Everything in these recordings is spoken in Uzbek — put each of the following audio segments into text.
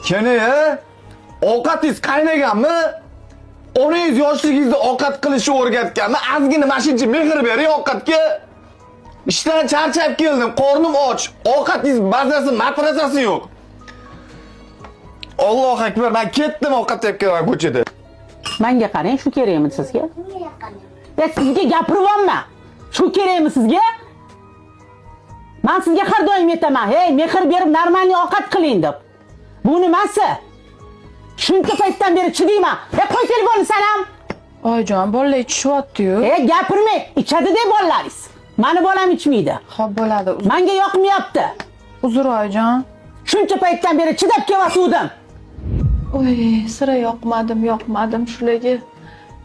Kene ovqatingiz qaynaganmi? 10 yoshligingizda ovqat qilishni o'rgatganmi? Ozgina mashinchi mehr bering ovqatga. Ishdan charchab keldim, qornim och. Ovqatingiz mazasi, matrasasi yo'q. Allohu akbar, men ketdim ovqat yeb kelaman ko'chada. Menga qarang, shu kerakmi sizga? Ya sizga gapiryapman. Shu kerakmi sizga? Men sizga har doim aytaman, "Hey, mehr berib normalniy ovqat qiling" deb. Bu nimasi? Shuncha paytdan beri chidayman. Qo'y telefonni san ham. Oyijon, bolalar ichishyapti-yu. Gapirmang, ichadi-da bolalaringiz. Mani bolam ichmaydi. Xo'p, bo'ladi. Menga yoqmayapti. Uzr oyijon. Shuncha paytdan beri chidab kelayotgandim. Oy, sira yoqmadim shularga.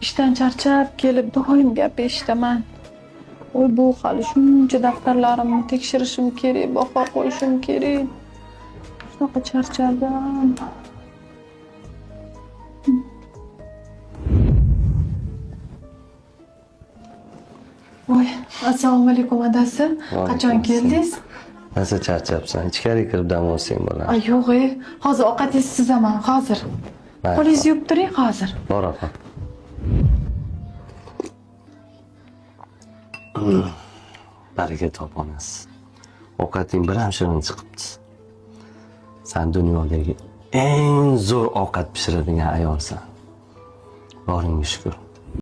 Ishdan charchab kelib doim gap eshitaman. Oy, bu hali shuncha daftarlarimni tekshirishim kerak, baho qo'yishim kerak. Shunaqa charchadim. Voy, assalomu alaykum adasi. Qachon keldingiz? Nasıl charchabsan? Ichkari kirib dam olsang bo'ladi. Ay, yo'q, hozir ovqatingizni sizaman, hozir. Qo'lingizni yuvib turing hozir. Bor opa. Baraka top onasi. Ovqating biram shirin chiqibdi. Sen dunyodagi eng zo'r ovqat pishiradigan ayolsan. Boringga shukr.